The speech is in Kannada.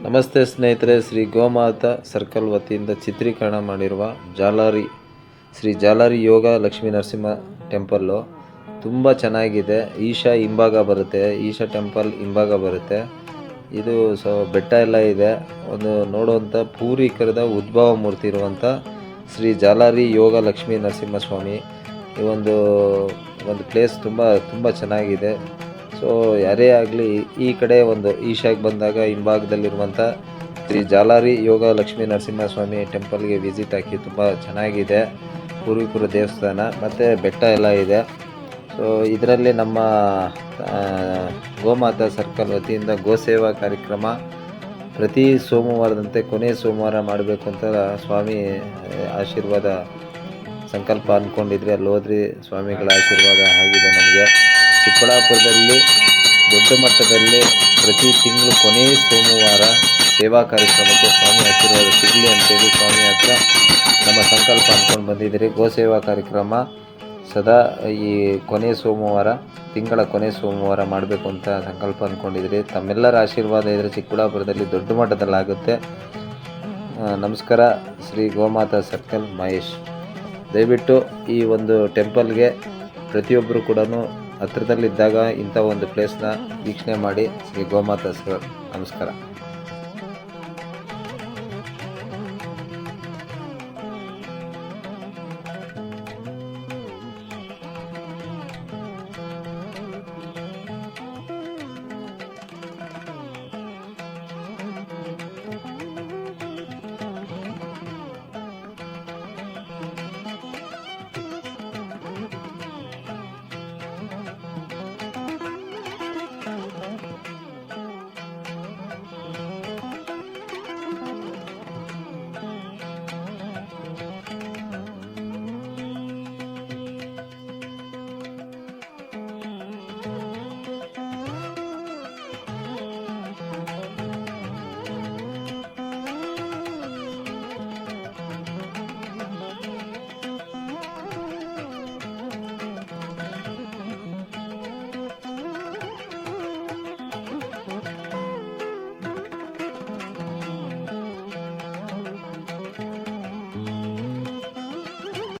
ನಮಸ್ತೆ ಸ್ನೇಹಿತರೆ, ಶ್ರೀ ಗೋಮಾತಾ ಸರ್ಕಲ್ ವತಿಯಿಂದ ಚಿತ್ರೀಕರಣ ಮಾಡಿರುವ ಶ್ರೀ ಜಾಲಾರಿ ಯೋಗ ಲಕ್ಷ್ಮೀ ನರಸಿಂಹ ಟೆಂಪಲ್ಲು ತುಂಬ ಚೆನ್ನಾಗಿದೆ. ಈಶಾ ಹಿಂಭಾಗ ಬರುತ್ತೆ, ಈಶಾ ಟೆಂಪಲ್ ಹಿಂಭಾಗ ಬರುತ್ತೆ. ಇದು ಬೆಟ್ಟ ಎಲ್ಲ ಇದೆ. ಒಂದು ನೋಡುವಂಥ ಪೂರ್ವಿಕರದ ಉದ್ಭವ ಮೂರ್ತಿ ಇರುವಂಥ ಶ್ರೀ ಜಾಲಾರಿ ಯೋಗ ಲಕ್ಷ್ಮೀ ನರಸಿಂಹ ಸ್ವಾಮಿ ಈ ಒಂದು ಪ್ಲೇಸ್ ತುಂಬ ಚೆನ್ನಾಗಿದೆ. ಸೊ ಯಾರೇ ಆಗಲಿ ಈ ಕಡೆ ಒಂದು ಈಶಾಗೆ ಬಂದಾಗ ಹಿಂಭಾಗದಲ್ಲಿರುವಂಥ ಶ್ರೀ ಜಾಲಾರಿ ಯೋಗ ಲಕ್ಷ್ಮೀ ನರಸಿಂಹ ಸ್ವಾಮಿ ಟೆಂಪಲ್ಗೆ ವಿಸಿಟ್ ಹಾಕಿ. ತುಂಬ ಚೆನ್ನಾಗಿದೆ. ಪೂರ್ವಿಕರ ದೇವಸ್ಥಾನ ಮತ್ತು ಬೆಟ್ಟ ಎಲ್ಲ ಇದೆ. ಸೊ ಇದರಲ್ಲಿ ನಮ್ಮ ಗೋಮಾತಾ ಸರ್ಕಲ್ ವತಿಯಿಂದ ಗೋಸೇವಾ ಕಾರ್ಯಕ್ರಮ ಪ್ರತಿ ಸೋಮವಾರದಂತೆ ಕೊನೆ ಸೋಮವಾರ ಮಾಡಬೇಕು ಅಂತ ಸ್ವಾಮಿ ಆಶೀರ್ವಾದ ಸಂಕಲ್ಪ ಅಂದ್ಕೊಂಡಿದ್ರೆ ಅಲ್ಲಿ ಹೋದ್ರಿ ಸ್ವಾಮಿಗಳ ಆಶೀರ್ವಾದ ಆಗಿದೆ. ನಮಗೆ ಚಿಕ್ಕಬಳ್ಳಾಪುರದಲ್ಲಿ ದೊಡ್ಡ ಮಟ್ಟದಲ್ಲಿ ಪ್ರತಿ ತಿಂಗಳು ಕೊನೆಯ ಸೋಮವಾರ ಸೇವಾ ಕಾರ್ಯಕ್ರಮಕ್ಕೆ ಸ್ವಾಮಿ ಆಶೀರ್ವಾದ ಸಿಗಲಿ ಅಂತೇಳಿ ಸ್ವಾಮಿ ಹತ್ರ ನಮ್ಮ ಸಂಕಲ್ಪ ಅಂದ್ಕೊಂಡು ಬಂದಿದ್ದೀರಿ. ಗೋಸೇವಾ ಕಾರ್ಯಕ್ರಮ ಸದಾ ಈ ತಿಂಗಳ ಕೊನೆ ಸೋಮವಾರ ಮಾಡಬೇಕು ಅಂತ ಸಂಕಲ್ಪ ಅಂದ್ಕೊಂಡಿದ್ದೀರಿ. ತಮ್ಮೆಲ್ಲರ ಆಶೀರ್ವಾದ ಇದ್ದರೆ ಚಿಕ್ಕಬಳ್ಳಾಪುರದಲ್ಲಿ ದೊಡ್ಡ ಮಟ್ಟದಲ್ಲಾಗುತ್ತೆ. ನಮಸ್ಕಾರ. ಶ್ರೀ ಗೋಮಾತಾ ಸರ್ಕಲ್ ಮಹೇಶ್. ದಯವಿಟ್ಟು ಈ ಒಂದು ಟೆಂಪಲ್ಗೆ ಪ್ರತಿಯೊಬ್ಬರು ಕೂಡ ಹತ್ರದಲ್ಲಿದ್ದಾಗ ಇಂಥ ಒಂದು ಪ್ಲೇಸ್ನ ವೀಕ್ಷಣೆ ಮಾಡಿ. ಶ್ರೀ ಗೋಮಾತಾ ಸರ್ಕಲ್. ನಮಸ್ಕಾರ.